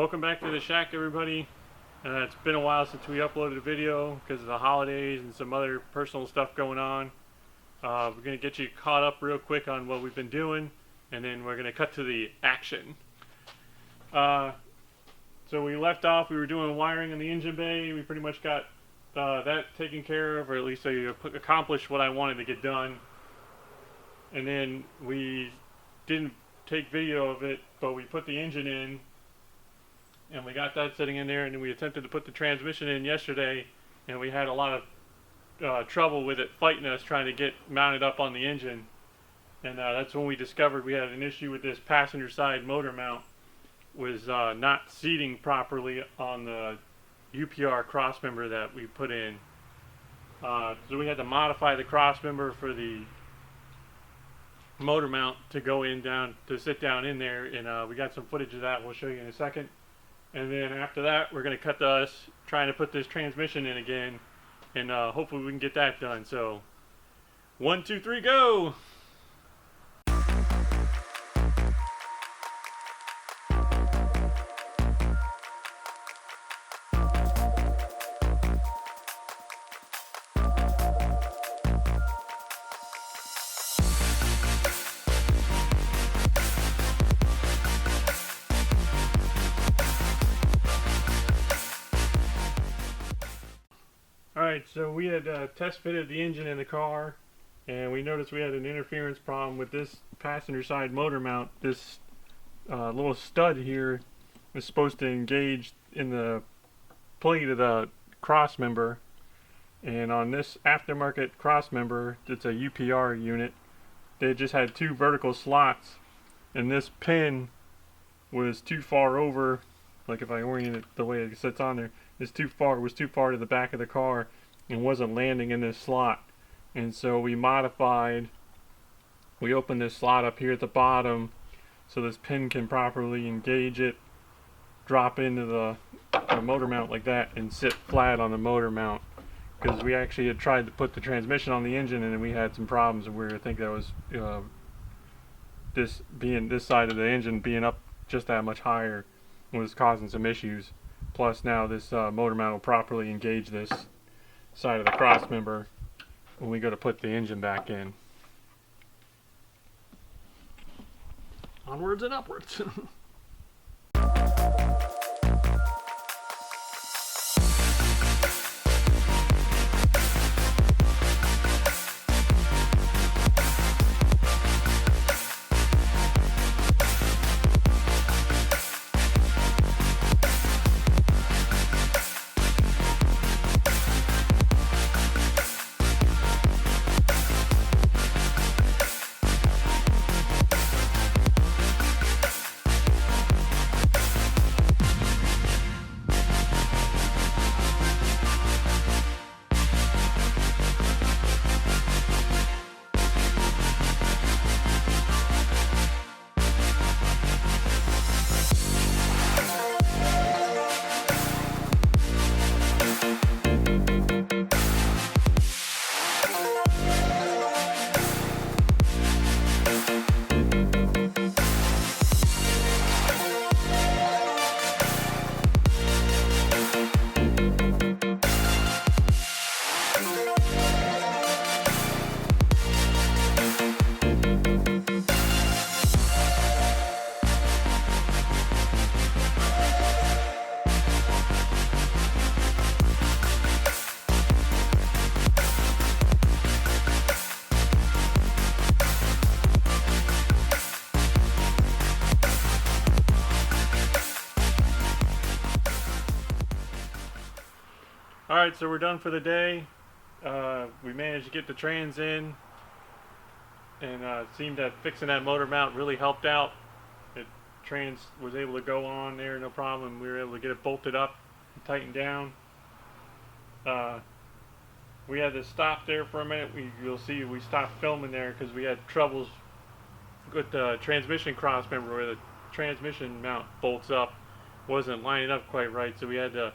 Welcome back to the shack, everybody. It's been a while since we uploaded a video because of the holidays and some other personal stuff going on. We're going to get you caught up real quick on what we've been doing, and then we're going to cut to the action. So we left off, we were doing wiring in the engine bay. We pretty much got that taken care of, or at least I accomplished what I wanted to get done. And then we didn't take video of it, but we put the engine in, and we got that sitting in there, and then we attempted to put the transmission in yesterday, and we had a lot of trouble with it fighting us trying to get mounted up on the engine. And that's when we discovered we had an issue with this passenger side motor mount was not seating properly on the UPR crossmember that we put in. So we had to modify the crossmember for the motor mount to go in down to sit down in there, and we got some footage of that we'll show you in a second. And then after that we're going to cut to us trying to put this transmission in again, and hopefully we can get that done. So 1, 2, 3, go! Alright, so we had test fitted the engine in the car, and we noticed we had an interference problem with this passenger side motor mount. This little stud here is supposed to engage in the plate of the cross member, and on this aftermarket cross member, it's a UPR unit, they just had 2 vertical slots, and this pin was too far over. Like if I orient it the way it sits on there, was too far to the back of the car and wasn't landing in this slot. And so we modified, we opened this slot up here at the bottom so this pin can properly engage it, drop into the motor mount like that, and sit flat on the motor mount. Because we actually had tried to put the transmission on the engine, and then we had some problems, and I think that was this side of the engine being up just that much higher was causing some issues. Plus now this motor mount will properly engage this side of the cross member when we go to put the engine back in. Onwards and upwards. Alright, so we're done for the day. We managed to get the trans in, and it seemed that fixing that motor mount really helped out. The trans was able to go on there, no problem. We were able to get it bolted up and tightened down. We had to stop there for a minute. You'll see we stopped filming there because we had troubles with the transmission cross member where the transmission mount bolts up. Wasn't lining up quite right, so we had to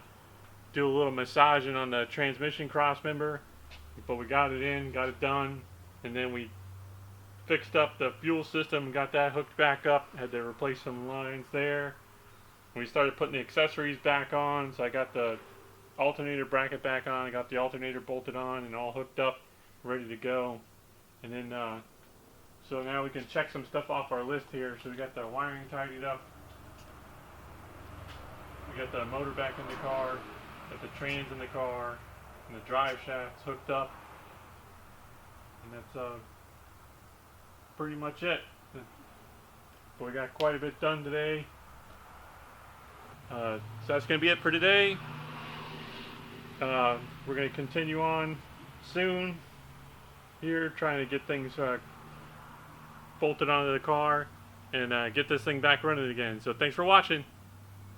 do a little massaging on the transmission cross member, but we got it in, got it done, and then we fixed up the fuel system, got that hooked back up, had to replace some lines there, We started putting the accessories back on, so I got the alternator bracket back on, I got the alternator bolted on and all hooked up, ready to go. And then, so now we can check some stuff off our list here. So we got the wiring tidied up, we got the motor back in the car, got the trans in the car, and the drive shafts hooked up. And that's pretty much it. But we got quite a bit done today. So that's going to be it for today. We're going to continue on soon here, trying to get things bolted onto the car and get this thing back running again. So thanks for watching.